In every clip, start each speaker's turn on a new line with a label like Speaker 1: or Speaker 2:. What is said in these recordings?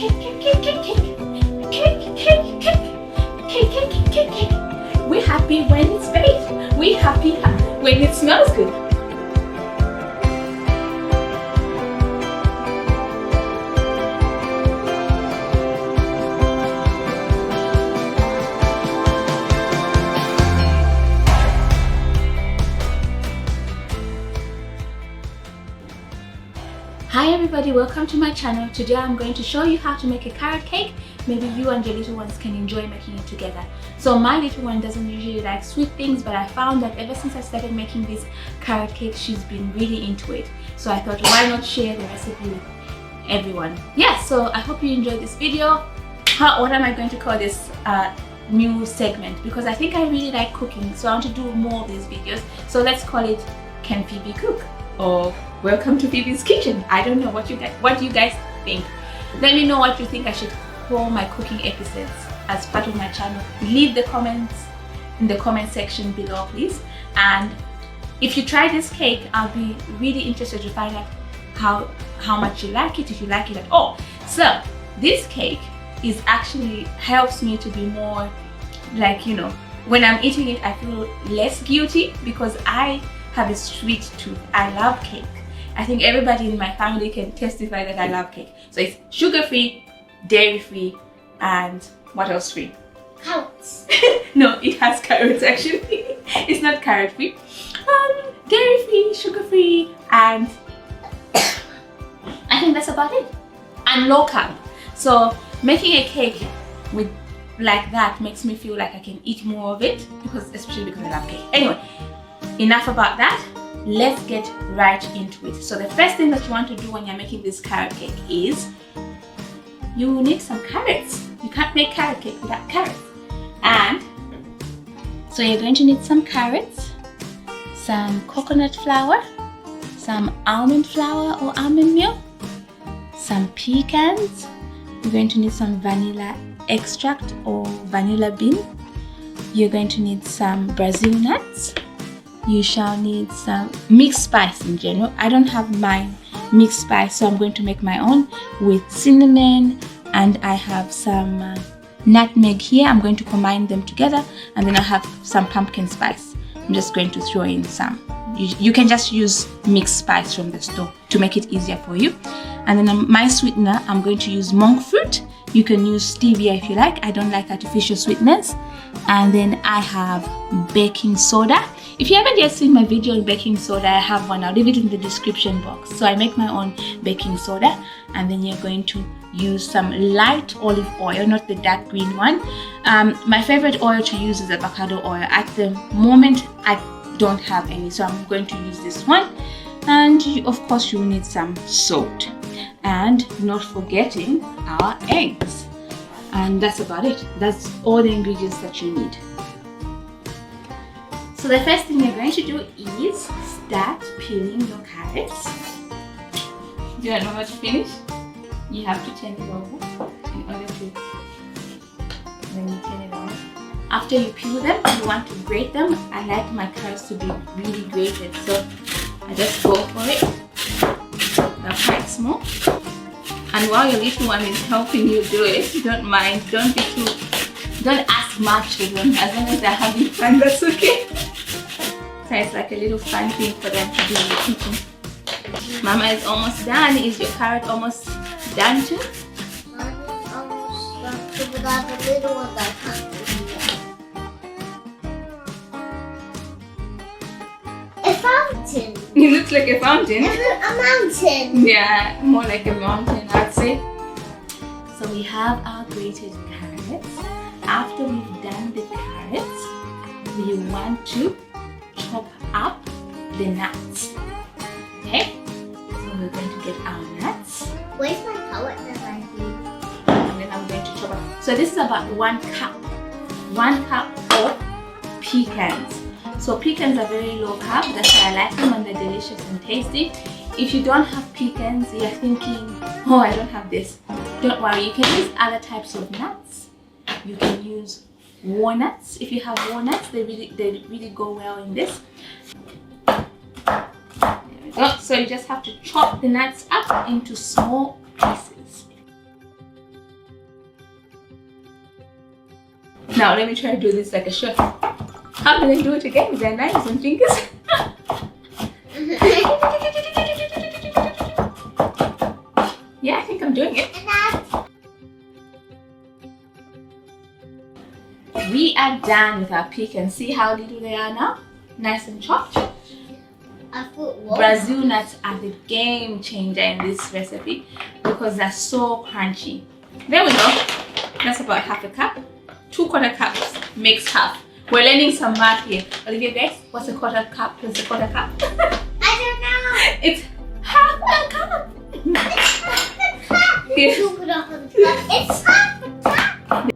Speaker 1: We're happy when it's baked. We're happy when it smells good. Hi everybody, welcome to my channel. Today I'm going to show you how to make a carrot cake. Maybe you and your little ones can enjoy making it together. So my little one doesn't usually like sweet things, but I found that ever since I started making this carrot cake, she's been really into it. So I thought, why not share the recipe with everyone? Yeah, so I hope you enjoyed this video. What am I going to call this new segment? Because I think I really like cooking, so I want to do more of these videos. So let's call it Can Phoebe Cook? Or Welcome to Phoebe's Kitchen. I don't know what do you guys think. Let me know what you think I should call my cooking episodes as part of my channel. Leave the comments in the comment section below, please. And if you try this cake, I'll be really interested to find out how much you like it, if you like it at all. So this cake is actually helps me to be more like, you know, when I'm eating it I feel less guilty because I have a sweet tooth. I love cake. I think everybody in my family can testify that I love cake. So it's sugar-free, dairy-free, and what else free?
Speaker 2: Carrots.
Speaker 1: No, it has carrots actually. It's not carrot-free. Dairy-free, sugar-free, and I think that's about it. And low-carb. So making a cake with like that makes me feel like I can eat more of it, especially because I love cake. Anyway, enough about that. Let's get right into it. So the first thing that you want to do when you're making this carrot cake is you will need some carrots. You can't make carrot cake without carrots. And so you're going to need some carrots, some coconut flour, some almond flour or almond milk, some pecans. You're going to need some vanilla extract or vanilla bean. You're going to need some Brazil nuts. You shall need some mixed spice in general. I don't have my mixed spice, so I'm going to make my own with cinnamon, and I have some nutmeg here. I'm going to combine them together, and then I have some pumpkin spice. I'm just going to throw in some. You can just use mixed spice from the store to make it easier for you. And then my sweetener, I'm going to use monk fruit. You can use stevia if you like. I don't like artificial sweeteners. And then I have baking soda. If you haven't yet seen my video on baking soda, I have one. I'll leave it in the description box. So I make my own baking soda. And then you're going to use some light olive oil, not the dark green one. My favorite oil to use is avocado oil. At the moment, I don't have any, so I'm going to use this one. And of course, you will need some salt. And not forgetting our eggs. And that's about it. That's all the ingredients that you need. So the first thing you're going to do is start peeling your carrots. Do you know how to finish? You have to turn it over in order to, then you turn it over. After you peel them, you want to grate them. I like my carrots to be really grated, so I just go for it. They're quite small. And while your little one is helping you do it, don't mind, don't ask much of them. As long as they're having fun, that's okay. So it's like a little fun thing for them to do in the kitchen. Mama is almost done. Is your carrot almost done too?
Speaker 2: Mine is almost done, but I have a little one that can't do yet. A fountain.
Speaker 1: It looks like a fountain.
Speaker 2: A mountain.
Speaker 1: Yeah, more like a mountain, I'd say. So we have our grated carrots. After we've done the carrots, we want to chop up the nuts. Okay? So we're going to get our nuts.
Speaker 2: Where's my palette that I need?
Speaker 1: And then I'm going to chop up. So this is about 1 cup. 1 cup of pecans. So pecans are very low carb. That's why I like them, and they're delicious and tasty. If you don't have pecans, you're thinking, oh, I don't have this. Don't worry, you can use other types of nuts. You can use walnuts. If you have walnuts, they really go well in this. There we go. So you just have to chop the nuts up into small pieces. Now let me try to do this like a chef. How do I do it again? Is there knives and fingers? Yeah, I think I'm doing it. We are done with our pecans. See how little they are now? Nice and chopped. Brazil nuts are the game changer in this recipe because they're so crunchy. There we go. That's about half a cup. 2 quarter cups makes half. We're learning some math here. Olivia, guys, what's a quarter cup plus a quarter cup?
Speaker 2: I don't know.
Speaker 1: It's half a cup.
Speaker 2: It's half a cup.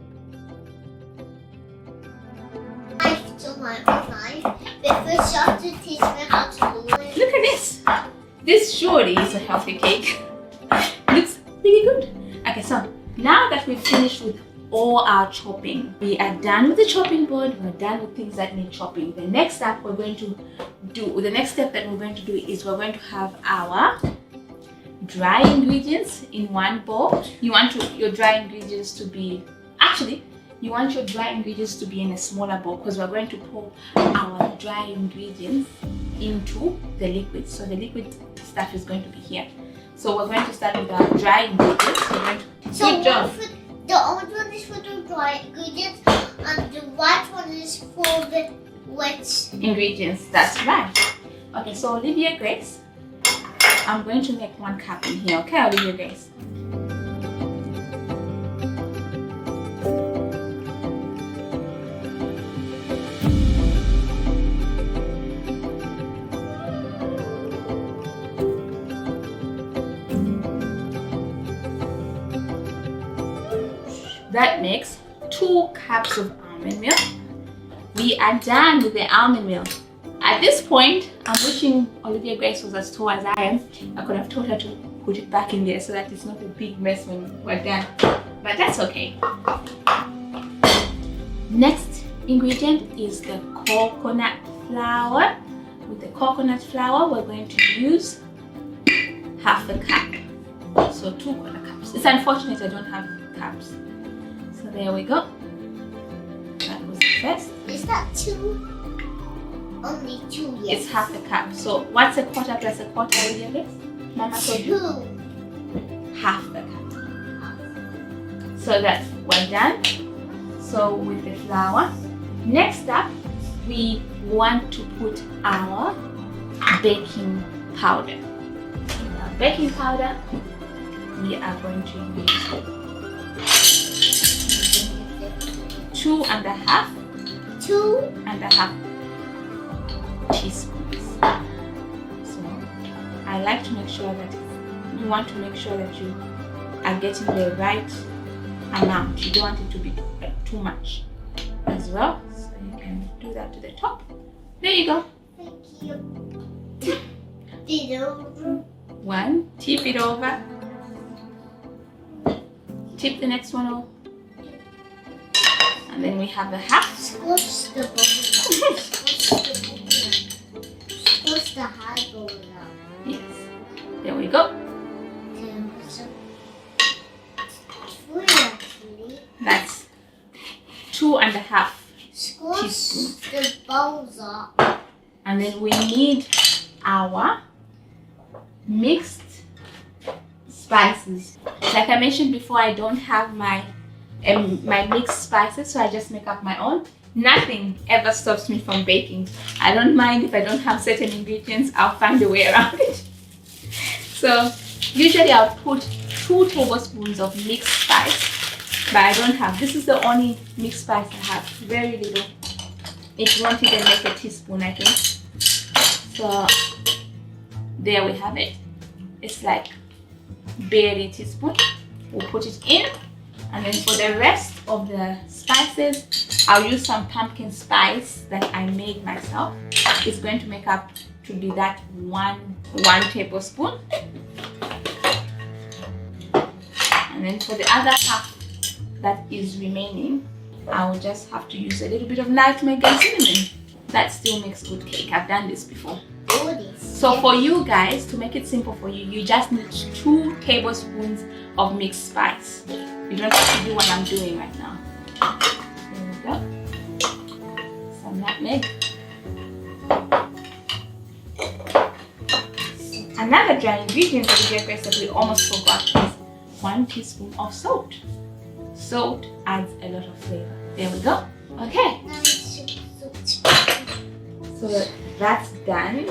Speaker 2: Knife to my own knife. But first you have to teach me how to do it.
Speaker 1: Look at this. This surely is a healthy cake. Looks really good. Okay, so now that we've finished with all our chopping, we are done with the chopping board. We're done with things that need chopping. The next step that we're going to do is we're going to have our dry ingredients in one bowl. You want your dry ingredients to be in a smaller bowl because we're going to pour our dry ingredients into the liquid. So the liquid stuff is going to be here. So we're going to start with our dry ingredients. Good job.
Speaker 2: The orange one is for the dry ingredients and the white one is for the wet
Speaker 1: ingredients. That's right. Okay, so Olivia Grace, I'm going to make 1 cup in here. Okay, Olivia Grace. That makes 2 cups of almond milk. We are done with the almond milk. At this point, I'm wishing Olivia Grace was as tall as I am. I could have told her to put it back in there so that it's not a big mess when we're done. But that's okay. Next ingredient is the coconut flour. With the coconut flour, we're going to use half a cup. So 2 quarter cups. It's unfortunate I don't have cups. So there we go. That was the first.
Speaker 2: Is that 2? Only 2, yes.
Speaker 1: It's half a cup. So what's a quarter plus a quarter, Olivia Grace? Mama told you?
Speaker 2: 2.
Speaker 1: Half a cup. So that's we're done. So with the flour. Next up, we want to put our baking powder. In our baking powder, we are going to use 2.5 teaspoons. So I like to make sure that you want to make sure that you are getting the right amount. You don't want it to be too much as well. So you can do that to the top. There you go.
Speaker 2: Thank you. Tip it over.
Speaker 1: 1, tip it over. Tip the next one over. And then we have the half.
Speaker 2: Squash the bubble. Squash the high bubble.
Speaker 1: Yes. There we go. That's 2.5 teaspoons.
Speaker 2: The bowls up.
Speaker 1: And then we need our mixed spices. Like I mentioned before, I don't have my mixed spices, so I just make up my own. Nothing ever stops me from baking. I don't mind if I don't have certain ingredients, I'll find a way around it. So usually I'll put 2 tablespoons of mixed spice, but I don't have. This is the only mixed spice I have, very little. It won't even make a teaspoon, I think. So there we have it. It's like barely a teaspoon. We'll put it in. And then for the rest of the spices, I'll use some pumpkin spice that I made myself. It's going to make up to be that one tablespoon. And then for the other half that is remaining, I will just have to use a little bit of nutmeg and cinnamon. That still makes good cake. I've done this before. So for you guys, to make it simple for you, you just need 2 tablespoons of mixed spice. You don't have to do what I'm doing right now. There we go. nutmeg. Another dry ingredient that we get that we almost forgot is 1 teaspoon of salt. Salt adds a lot of flavor. There we go. Okay. So that's done.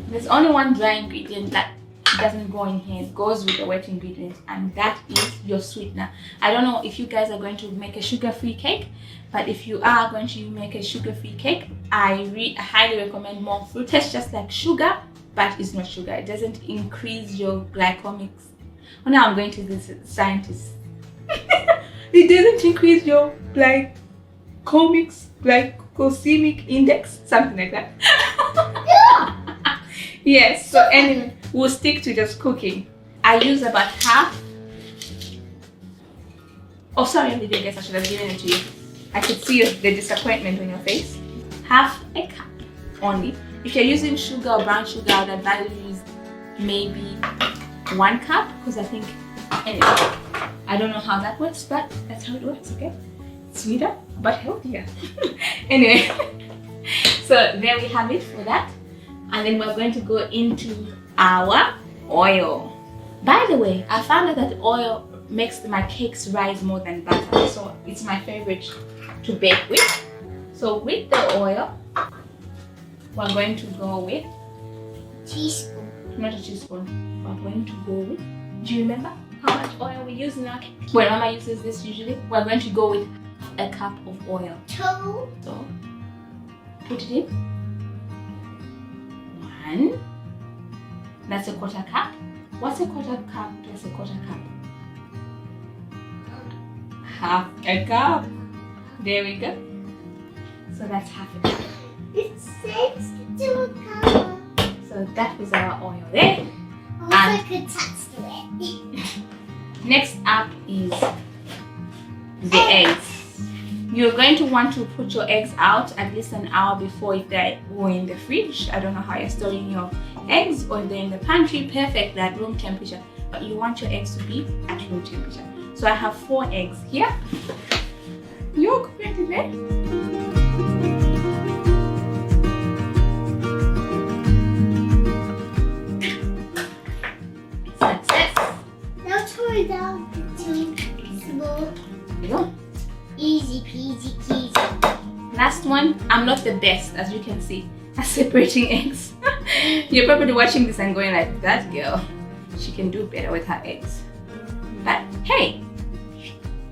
Speaker 1: There's only one dry ingredient that doesn't go in here. It goes with the wet ingredient, and that is your sweetener. I don't know if you guys are going to make a sugar-free cake, but if you are going to make a sugar-free cake, I highly recommend monk fruit. It tastes just like sugar, but it's not sugar. It doesn't increase your glycemics. Oh, now I'm going to this scientist. It doesn't increase your glycemic index, something like that. Yes, so anyway, we'll stick to just cooking. I use about half. Oh, sorry, I guess I should have given it to you. I could see the disappointment on your face. Half a cup only. If you're using sugar or brown sugar, I would advise you use maybe 1 cup, because I think, anyway, I don't know how that works, but that's how it works, okay? Sweeter, but healthier. Anyway, so there we have it for that. And then we're going to go into our oil. By the way, I found out that oil makes my cakes rise more than butter, so it's my favorite to bake with. So with the oil, we're going to go with
Speaker 2: teaspoon.
Speaker 1: Not a teaspoon. We're going to go with, do you remember how much oil we use in our cake? When Mama uses this usually, we're going to go with a cup of oil.
Speaker 2: 2.
Speaker 1: So put it in. 1. That's a 1/4 cup. What's a 1/4 cup plus a 1/4 cup? Half a cup. There we go. So that's half a cup.
Speaker 2: It says to a cup.
Speaker 1: So that was our oil there.
Speaker 2: I could touch it.
Speaker 1: Next up is the eggs. You're going to want to put your eggs out at least an hour before if they go in the fridge. I don't know how you're storing your eggs, or if they're in the pantry, perfect, at room temperature. But you want your eggs to be at room temperature. So I have 4 eggs here. Yolk, put it there. Success.
Speaker 2: Now turn it down to small.
Speaker 1: There you go.
Speaker 2: Easy peasy peasy.
Speaker 1: Last one. I'm not the best, as you can see, at separating eggs. You're probably watching this and going like, that girl, she can do better with her eggs. But hey,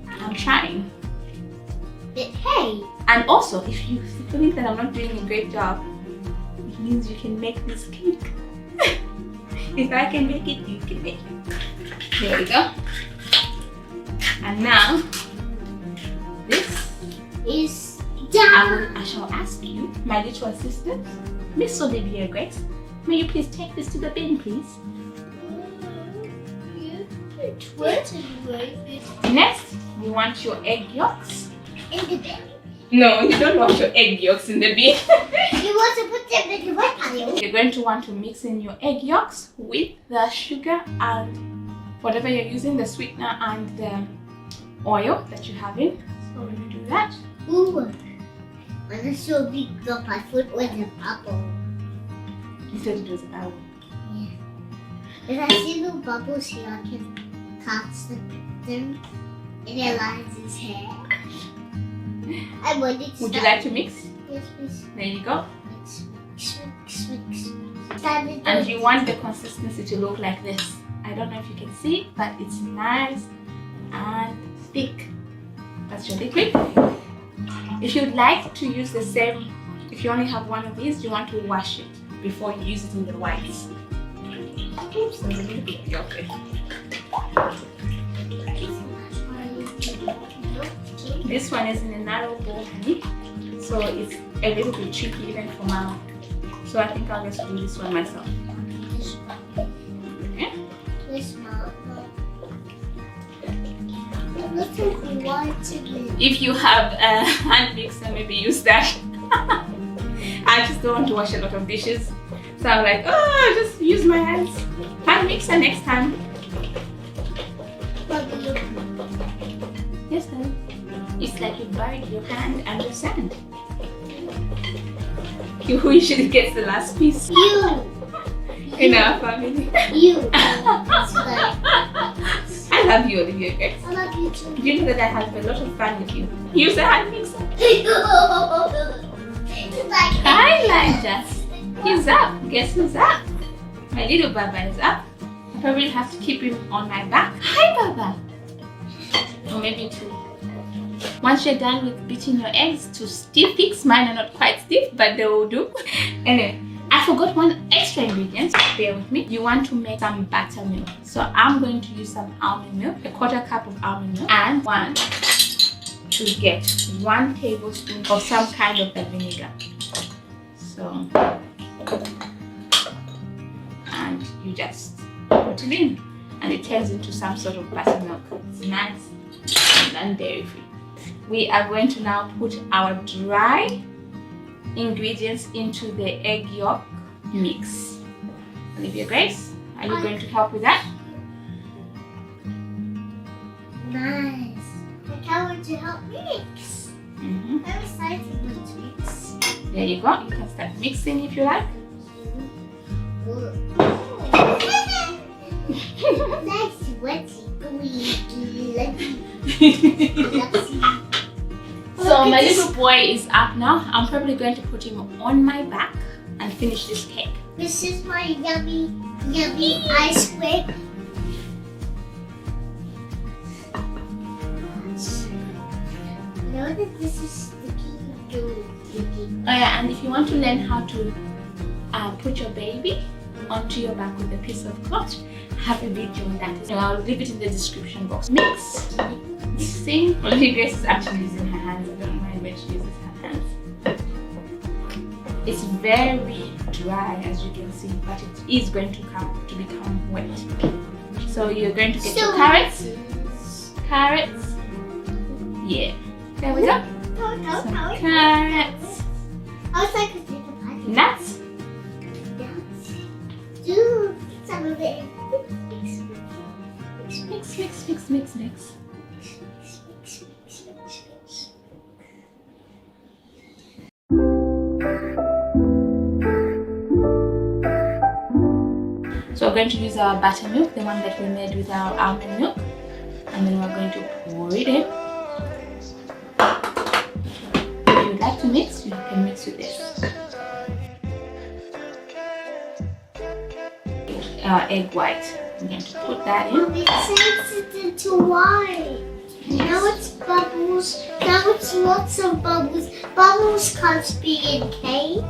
Speaker 1: I'm trying.
Speaker 2: But hey.
Speaker 1: And also, if you think that I'm not doing a great job, it means you can make this cake. If I can make it, you can make it. There we go. And now, this
Speaker 2: is done.
Speaker 1: I shall ask you, my little assistant, Miss Olivia Grace, may you please take this to the bin, please? Next, you want your egg yolks.
Speaker 2: In the bin?
Speaker 1: No, you don't want your egg yolks in the bin.
Speaker 2: You want to put them in the wet pile.
Speaker 1: You're going to want to mix in your egg yolks with the sugar and whatever you're using, the sweetener and the oil that you have in. So when you do that.
Speaker 2: Ooh, when I saw a big drop, I thought it was a bubble.
Speaker 1: You said it was a bubble.
Speaker 2: Yeah. If I see little bubbles here, I can touch them in Eliza's hair. I want it to
Speaker 1: Would you like to mix?
Speaker 2: Yes, please.
Speaker 1: There you go.
Speaker 2: Mix, mix, mix, mix.
Speaker 1: And you want the consistency to look like this. I don't know if you can see, but it's nice and thick. That's your liquid. If you'd like to use the same, if you only have one of these, you want to wash it before you use it in the whites. Oops, there's a little bit of yolk there. This one is in a narrow bowl, honey, so it's a little bit tricky even for Mama. So I think I'll just do this one myself. Okay?
Speaker 2: This one.
Speaker 1: If you have a hand mixer, maybe use that. I just don't want to wash a lot of dishes, so I'm like, oh, just use my hands. Hand mixer next time. Yes, honey. It's like you buried your hand under sand. Who usually gets the last piece
Speaker 2: You.
Speaker 1: in our family?
Speaker 2: You. That's right.
Speaker 1: I love you, Olivia. Okay?
Speaker 2: I love you too.
Speaker 1: Do you know that I have a lot of fun with you? Use the hand mixer. Hi, Elijah. He's up. Guess who's up? My little Baba is up. I probably have to keep him on my back. Hi, Baba. Or maybe two. Once you're done with beating your eggs to stiff fix, mine are not quite stiff, but they will do. Anyway, I forgot one extra ingredient, so bear with me. You want to make some buttermilk. So I'm going to use some almond milk, a 1/4 cup of almond milk, and to get 1 tablespoon of some kind of a vinegar. So, and you just put it in, and it turns into some sort of buttermilk. It's nice and dairy free. We are going to now put our dry ingredients into the egg yolk mix. Olivia Grace, are you going to help with that?
Speaker 2: Nice. I can't wait to help mix. I'm excited to mix.
Speaker 1: There you go. You can start mixing if you like.
Speaker 2: Nice, wetty, gooey.
Speaker 1: So my little boy is up now. I'm probably going to put him on my back and finish this cake.
Speaker 2: This is my yummy, yummy ice cream. Know that this is sticky.
Speaker 1: Oh yeah, and if you want to learn how to put your baby onto your back with a piece of cloth, have a video on that. I'll leave it in the description box. Mixing. Olivia Grace is actually using her hands. I don't mind when she uses her hands. It's very dry, as you can see, but it is going to become wet. So you're going to get your carrots. Carrots. Yeah. There we go. Some carrots.
Speaker 2: I was like a little pie.
Speaker 1: Nuts.
Speaker 2: Do some of it.
Speaker 1: Mix. So we're going to use our buttermilk, the one that we made with our almond milk, and then we're going to pour it in. If you'd like to mix, you can mix with this. Our egg white. I'm going to put that in.
Speaker 2: It turns it into white.
Speaker 1: Yes.
Speaker 2: Now it's bubbles. Now it's lots of bubbles. Bubbles can't be in cake.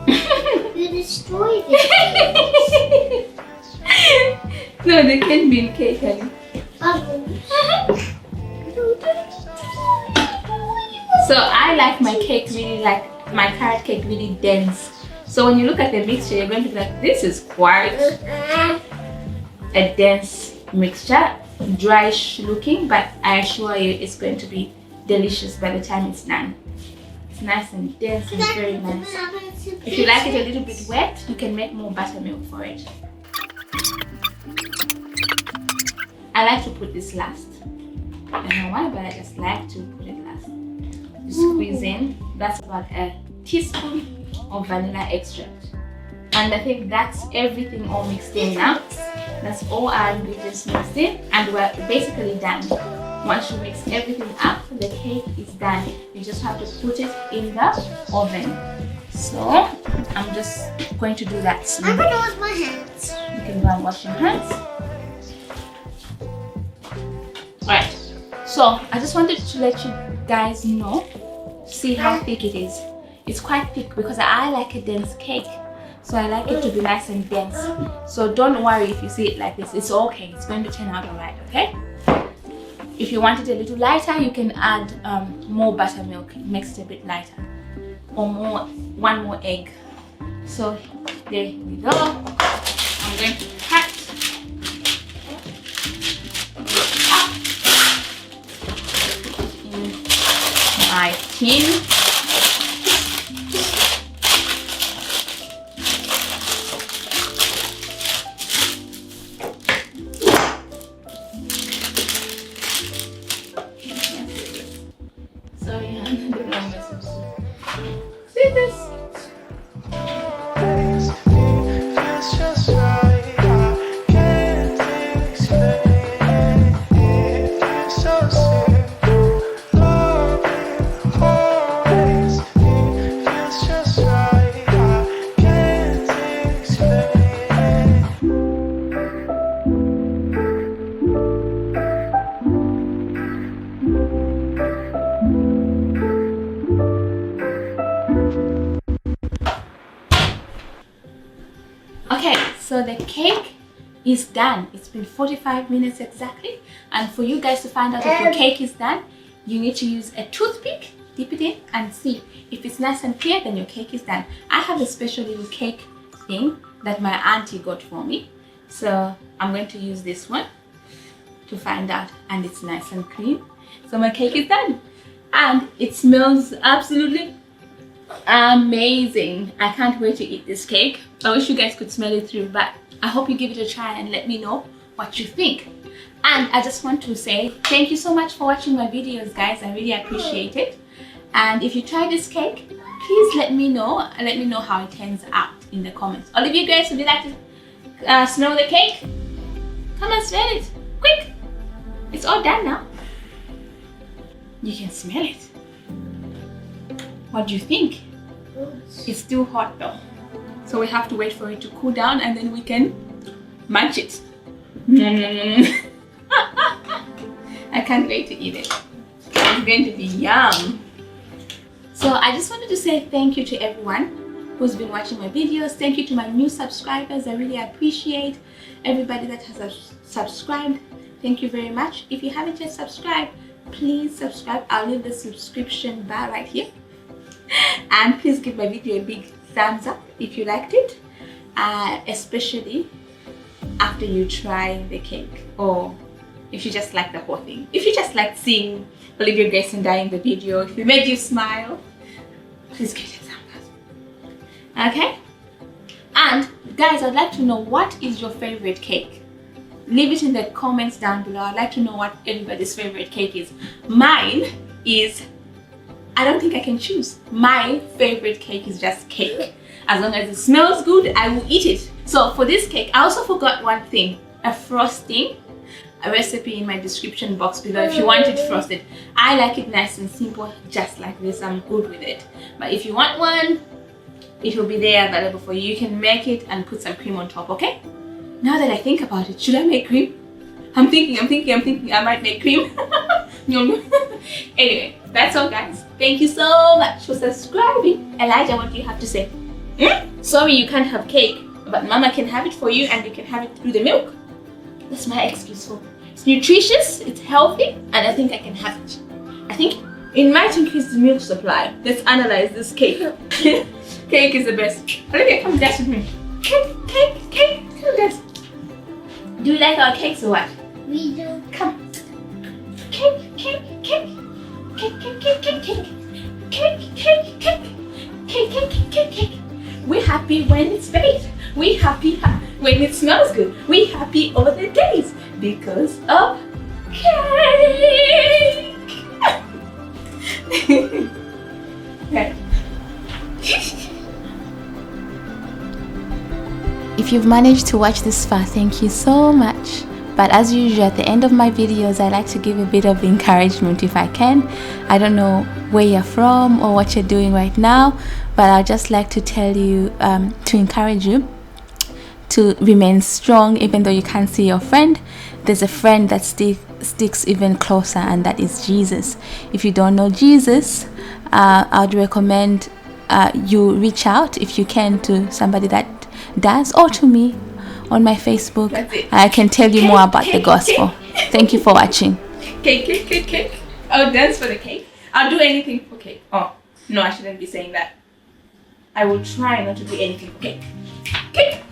Speaker 2: You destroy the cake.
Speaker 1: No, they can be in cake, honey.
Speaker 2: Bubbles.
Speaker 1: So I like my cake really, like my carrot cake really dense. So when you look at the mixture, you're going to be like, this is quite a dense mixture, dryish looking, but I assure you it's going to be delicious by the time it's done. It's nice and dense and very nice. If you like it a little bit wet, you can make more buttermilk for it. I like to put this last. I don't know why, but I just like to put it last. You squeeze in, that's about a teaspoon of vanilla extract. And I think that's everything all mixed in now. That's all our ingredients mixed in, and we're basically done. Once you mix everything up, the cake is done. You just have to put it in the oven. So I'm just going to do that
Speaker 2: I'm
Speaker 1: slowly.
Speaker 2: gonna wash my hands.
Speaker 1: You can go and wash your hands. Alright, so I just wanted to let you guys know, see how thick it is. It's quite thick because I like a dense cake. So I like it to be nice and dense. So don't worry if you see it like this. It's okay. It's going to turn out alright, okay? If you want it a little lighter, you can add more buttermilk. It makes it a bit lighter. Or one more egg. So there we go. I'm going to cut up in my tin. So the cake is done. It's been 45 minutes exactly. And for you guys to find out if your cake is done, you need to use a toothpick, dip it in and see. If it's nice and clear, then your cake is done. I have a special little cake thing that my auntie got for me. So I'm going to use this one to find out, and it's nice and clean. So my cake is done. And it smells absolutely amazing. I can't wait to eat this cake. I wish you guys could smell it through, but I hope you give it a try and let me know what you think. And I just want to say thank you so much for watching my videos, guys. I really appreciate it. And if you try this cake, please let me know and let me know how it turns out in the comments. All of you guys, would you like to smell the cake? Come and smell it quick. It's all done now. You can smell it. What do you think? It's still hot though, so we have to wait for it to cool down and then we can munch it. I can't wait to eat it. It's going to be yum. So I just wanted to say thank you to everyone who's been watching my videos. Thank you to my new subscribers. I really appreciate everybody that has subscribed. Thank you very much. If you haven't yet subscribed, please subscribe. I'll leave the subscription bar right here. And please give my video a big thumbs up if you liked it, especially after you try the cake, or if you just like the whole thing. If you just like seeing Olivia Grace and I in the video, if it made you smile, please give it a thumbs up. Okay? And guys, I'd like to know, what is your favorite cake? Leave it in the comments down below. I'd like to know what everybody's favorite cake is. Mine is, I don't think I can choose. My favorite cake is just cake. As long as it smells good, I will eat it. So for this cake, I also forgot one thing, a frosting. A recipe in my description box below if you want it frosted. I like it nice and simple, just like this. I'm good with it. But if you want one, it will be there available for you. You can make it and put some cream on top, okay? Now that I think about it, should I make cream? I'm thinking I might make cream. Anyway, that's all, guys. Thank you so much for subscribing. Elijah, what do you have to say? Sorry you can't have cake, but Mama can have it for you and you can have it through the milk. That's my excuse for it. It's nutritious, it's healthy, and I think I can have it. I think it might increase the milk supply. Let's analyze this cake. Cake is the best. Olivia, come dance with me. Cake, come dance. Do you like our cakes or what?
Speaker 2: We do.
Speaker 1: Come. Cake. We're happy when it's baked. We're happy when it smells good. We're happy all the days because of cake. Okay. If you've managed to watch this far, thank you so much. But as usual, at the end of my videos, I like to give a bit of encouragement if I can. I don't know where you're from or what you're doing right now, but I'd just like to tell you, to encourage you to remain strong even though you can't see your friend. There's a friend that sticks even closer, and that is Jesus. If you don't know Jesus, I'd recommend you reach out if you can to somebody that does, or to me on my Facebook. I can tell you more about the gospel. Thank you for watching. Cake. I'll dance for the cake. I'll do anything for cake. Oh, no, I shouldn't be saying that. I will try not to do anything for cake. Cake.